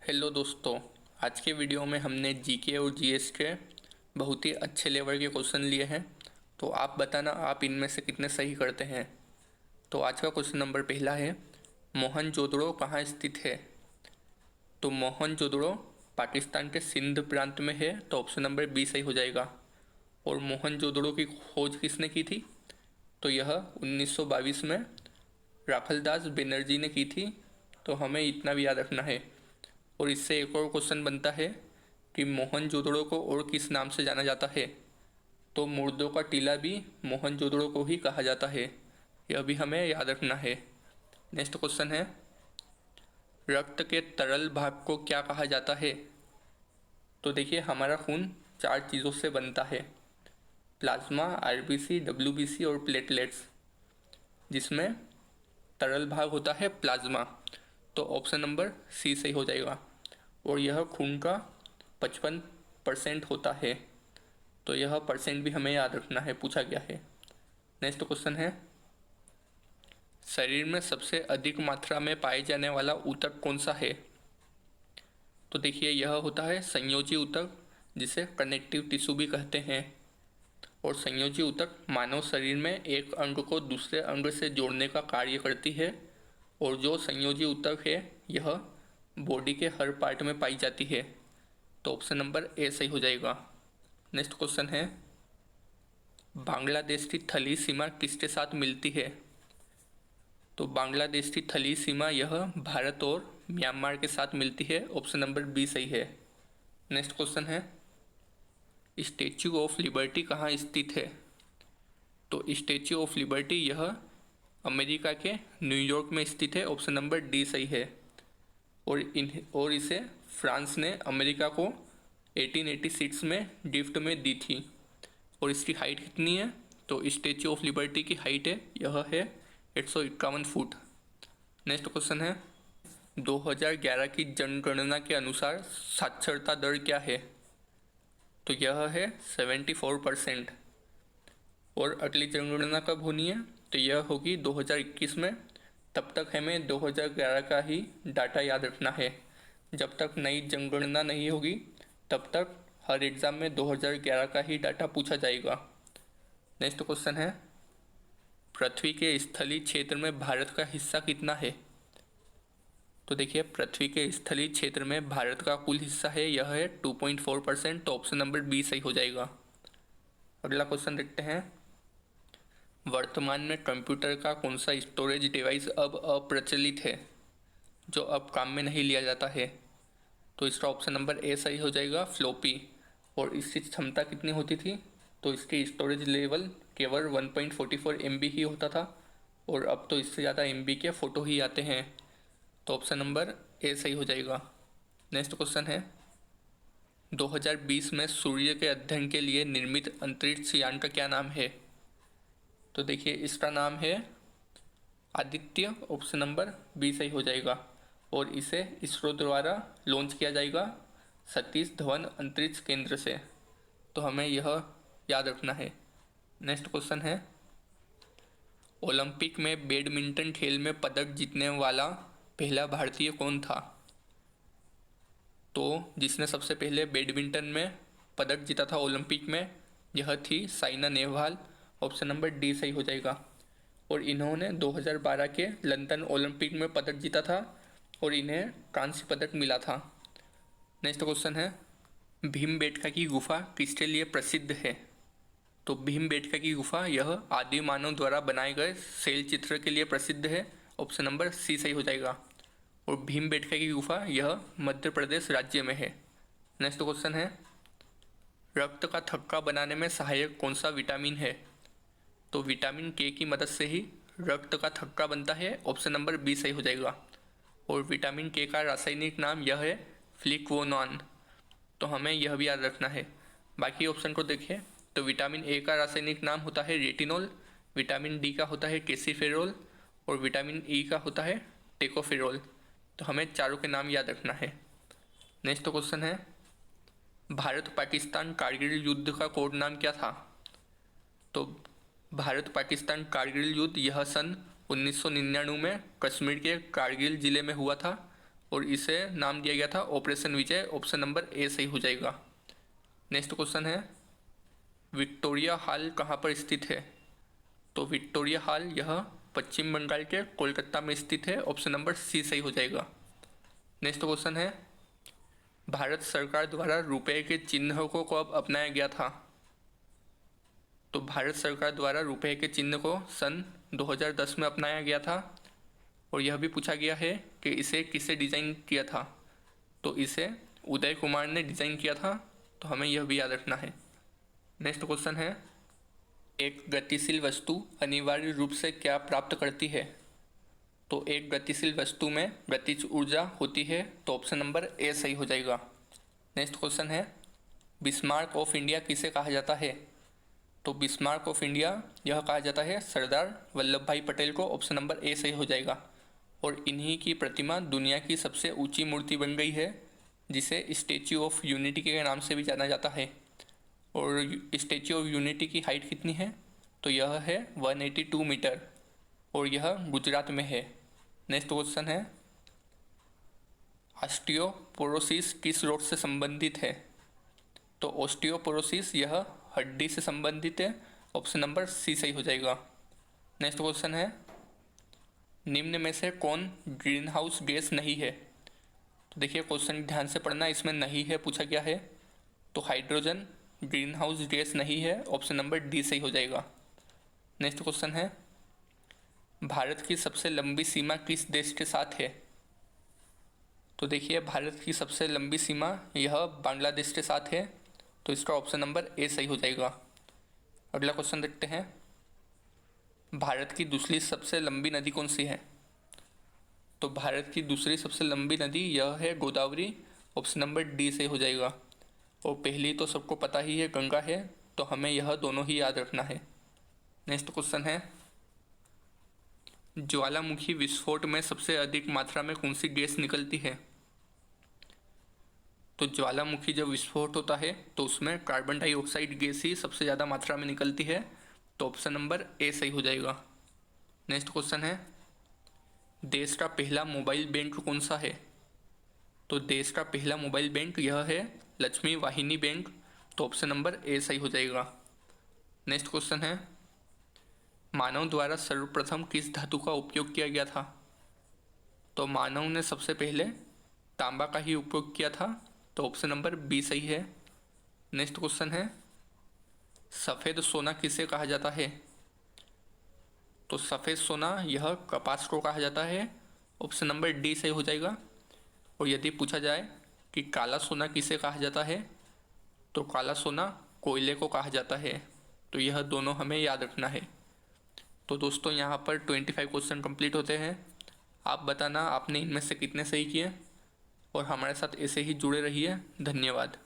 Hello दोस्तों। आज के वीडियो में हमने जीके और जीएस के बहुत ही अच्छे लेवल के क्वेश्चन लिए हैं। तो आप बताना आप इनमें से कितने सही करते हैं। तो आज का क्वेश्चन नंबर पहला है, मोहनजोदड़ो कहाँ स्थित है। तो मोहनजोदड़ो पाकिस्तान के सिंध प्रांत में है, तो ऑप्शन नंबर बी सही हो जाएगा। और मोहनजोदड़ो की खोज किसने की थी, तो यह 1922 में राखलदास बनर्जी ने की थी। तो हमें इतना भी याद रखना है। और इससे एक और क्वेश्चन बनता है कि मोहनजोदड़ो को और किस नाम से जाना जाता है। तो मुर्दों का टीला भी मोहनजोदड़ो को ही कहा जाता है, यह भी हमें याद रखना है। नेक्स्ट क्वेश्चन है, रक्त के तरल भाग को क्या कहा जाता है। तो देखिए, हमारा खून 4 चीज़ों से बनता है, प्लाज्मा, आरबीसी, डब्ल्यूबीसी और प्लेटलेट्स, जिसमें तरल भाग होता है प्लाज्मा। तो ऑप्शन नंबर सी सही हो जाएगा। और यह खून का 55% होता है। तो यह परसेंट भी हमें याद रखना है, पूछा गया है। नेक्स्ट क्वेश्चन है, शरीर में सबसे अधिक मात्रा में पाए जाने वाला ऊतक कौन सा है। तो देखिए, यह होता है संयोजी ऊतक, जिसे कनेक्टिव टिश्यू भी कहते हैं। और संयोजी ऊतक मानव शरीर में एक अंग को दूसरे अंग से जोड़ने का कार्य करती है। और जो संयोजी ऊतक है, यह बॉडी के हर पार्ट में पाई जाती है। तो ऑप्शन नंबर ए सही हो जाएगा। नेक्स्ट क्वेश्चन है, बांग्लादेश की थली सीमा किसके साथ मिलती है। तो बांग्लादेश की थली सीमा यह भारत और म्यांमार के साथ मिलती है। ऑप्शन नंबर बी सही है। नेक्स्ट क्वेश्चन है, स्टैच्यू ऑफ लिबर्टी कहाँ स्थित है। तो स्टैच्यू ऑफ लिबर्टी यह अमेरिका के न्यूयॉर्क में स्थित है। ऑप्शन नंबर डी सही है। और इसे फ्रांस ने अमेरिका को 1886 में गिफ्ट में दी थी। और इसकी हाइट कितनी है, तो स्टैच्यू ऑफ लिबर्टी की हाइट है, यह है 151 फुट। नेक्स्ट क्वेश्चन है, 2011 की जनगणना के अनुसार साक्षरता दर क्या है। तो यह है 74%। और अगली जनगणना कब होनी है, तो यह होगी 2021 में। तब तक हमें 2011 का ही डाटा याद रखना है। जब तक नई जनगणना नहीं होगी, तब तक हर एग्ज़ाम में 2011 का ही डाटा पूछा जाएगा। नेक्स्ट क्वेश्चन है, पृथ्वी के स्थलीय क्षेत्र में भारत का हिस्सा कितना है। तो देखिए, पृथ्वी के स्थलीय क्षेत्र में भारत का कुल हिस्सा है, यह है 2.4%। तो ऑप्शन नंबर बी सही हो जाएगा। अगला क्वेश्चन देखते हैं, वर्तमान में कंप्यूटर का कौन सा स्टोरेज डिवाइस अब अप्रचलित है, जो अब काम में नहीं लिया जाता है। तो इसका ऑप्शन नंबर ए सही हो जाएगा, फ्लॉपी। और इसकी क्षमता कितनी होती थी, तो इसकी स्टोरेज लेवल केवल 1.44 MB ही होता था। और अब तो इससे ज़्यादा MB के फ़ोटो ही आते हैं। तो ऑप्शन नंबर ए सही हो जाएगा। नेक्स्ट क्वेश्चन है, 2020 में सूर्य के अध्ययन के लिए निर्मित अंतरिक्ष यान का क्या नाम है। तो देखिए, इसका नाम है आदित्य। ऑप्शन नंबर बी सही हो जाएगा। और इसे इसरो द्वारा लॉन्च किया जाएगा सतीश धवन अंतरिक्ष केंद्र से। तो हमें यह याद रखना है। नेक्स्ट क्वेश्चन है, ओलंपिक में बैडमिंटन खेल में पदक जीतने वाला पहला भारतीय कौन था। तो जिसने सबसे पहले बैडमिंटन में पदक जीता था ओलंपिक में, यह थी Saina Nehwal. Option number D सही हो जाएगा। और इन्होंने 2012 के लंदन ओलंपिक में पदक जीता था और इन्हें कांस्य पदक मिला था। नेक्स्ट क्वेश्चन है, भीमबेटका की गुफा किसके लिए प्रसिद्ध है। तो भीमबेटका की गुफा यह आदि मानव द्वारा बनाए गए शैल चित्र के लिए प्रसिद्ध है। ऑप्शन नंबर सी सही हो जाएगा। और भीमबेटका की गुफा यह मध्य प्रदेश राज्य में है। नेक्स्ट क्वेश्चन है, रक्त का थक्का बनाने में सहायक कौन सा विटामिन है। तो विटामिन के की मदद से ही रक्त का थक्का बनता है। ऑप्शन नंबर बी सही हो जाएगा। और विटामिन के का रासायनिक नाम यह है फ्लिक्वोनॉन। तो हमें यह भी याद रखना है। बाकी ऑप्शन को देखें तो विटामिन ए का रासायनिक नाम होता है रेटिनॉल, विटामिन डी का होता है कैल्सिफेरॉल और विटामिन ई का होता है टेकोफेरॉल। तो हमें चारों के नाम याद रखना है। नेक्स्ट क्वेश्चन है, भारत पाकिस्तान कारगिल युद्ध का कोड नाम क्या था। तो भारत पाकिस्तान कारगिल युद्ध यह सन 1999 में कश्मीर के कारगिल ज़िले में हुआ था। और इसे नाम दिया गया था operation Vijay. Option number A सही हो जाएगा। नेक्स्ट क्वेश्चन है, विक्टोरिया हॉल कहाँ पर स्थित है? तो विक्टोरिया हॉल यह पश्चिम बंगाल के कोलकाता में स्थित है। ऑप्शन नंबर सी सही हो जाएगा। नेक्स्ट क्वेश्चन है, भारत सरकार द्वारा रुपए के चिन्ह को कब अपनाया गया था? तो भारत सरकार द्वारा रुपए के चिन्ह को सन 2010 में अपनाया गया था। और यह भी पूछा गया है कि इसे किसे डिज़ाइन किया था? तो इसे उदय कुमार ने डिज़ाइन किया था। तो हमें यह भी याद रखना है। नेक्स्ट क्वेश्चन है, एक गतिशील वस्तु अनिवार्य रूप से क्या प्राप्त करती है? तो एक गतिशील वस्तु में गतिज ऊर्जा होती है। तो ऑप्शन नंबर ए सही हो जाएगा। नेक्स्ट क्वेश्चन है, बिस्मार्क ऑफ इंडिया किसे कहा जाता है? तो बिस्मार्क ऑफ इंडिया यह कहा जाता है सरदार वल्लभ भाई पटेल को। ऑप्शन नंबर ए सही हो जाएगा। और इन्हीं की प्रतिमा दुनिया की सबसे ऊंची मूर्ति बन गई है, जिसे स्टैच्यू ऑफ यूनिटी के नाम से भी जाना जाता है। और स्टैच्यू ऑफ यूनिटी की हाइट कितनी है? तो यह है 182 मीटर और यह गुजरात में है। नेक्स्ट क्वेश्चन है, ऑस्टियोपोरोसिस किस रोग से संबंधित है? तो ऑस्टियोपोरोसिस यह हड्डी से संबंधित है। ऑप्शन नंबर सी सही हो जाएगा। नेक्स्ट क्वेश्चन है, निम्न में से कौन ग्रीन हाउस गैस नहीं है? तो देखिए क्वेश्चन ध्यान से पढ़ना, इसमें नहीं है पूछा गया है। तो हाइड्रोजन ग्रीन हाउस गैस नहीं है। ऑप्शन नंबर डी सही हो जाएगा। नेक्स्ट क्वेश्चन है, भारत की सबसे लंबी सीमा किस देश के साथ है? तो देखिए भारत की सबसे लंबी सीमा यह बांग्लादेश के साथ है। तो इसका ऑप्शन नंबर ए सही हो जाएगा। अगला क्वेश्चन देखते हैं, भारत की दूसरी सबसे लंबी नदी कौन सी है? तो भारत की दूसरी सबसे लंबी नदी यह है गोदावरी। ऑप्शन नंबर डी सही हो जाएगा। और पहली तो सबको पता ही है, गंगा है। तो हमें यह दोनों ही याद रखना है। नेक्स्ट क्वेश्चन है, ज्वालामुखी विस्फोट में सबसे अधिक मात्रा में कौन सी गैस निकलती है? तो ज्वालामुखी जब विस्फोट होता है तो उसमें कार्बन डाइऑक्साइड गैस ही सबसे ज़्यादा मात्रा में निकलती है। तो ऑप्शन नंबर ए सही हो जाएगा। नेक्स्ट क्वेश्चन है, देश का पहला मोबाइल बैंक कौन सा है? तो देश का पहला मोबाइल बैंक यह है लक्ष्मी वाहिनी बैंक। तो ऑप्शन नंबर ए सही हो जाएगा। नेक्स्ट क्वेश्चन है, मानव द्वारा सर्वप्रथम किस धातु का उपयोग किया गया था? तो मानव ने सबसे पहले तांबा का ही उपयोग किया था। तो ऑप्शन नंबर बी सही है। नेक्स्ट क्वेश्चन है, सफ़ेद सोना किसे कहा जाता है? तो सफ़ेद सोना यह कपास को कहा जाता है। ऑप्शन नंबर डी सही हो जाएगा। और यदि पूछा जाए कि काला सोना किसे कहा जाता है, तो काला सोना कोयले को कहा जाता है। तो यह दोनों हमें याद रखना है। तो दोस्तों यहाँ पर 25 क्वेश्चन कंप्लीट होते हैं। आप बताना आपने इनमें से कितने सही किए और हमारे साथ ऐसे ही जुड़े रहिए। धन्यवाद।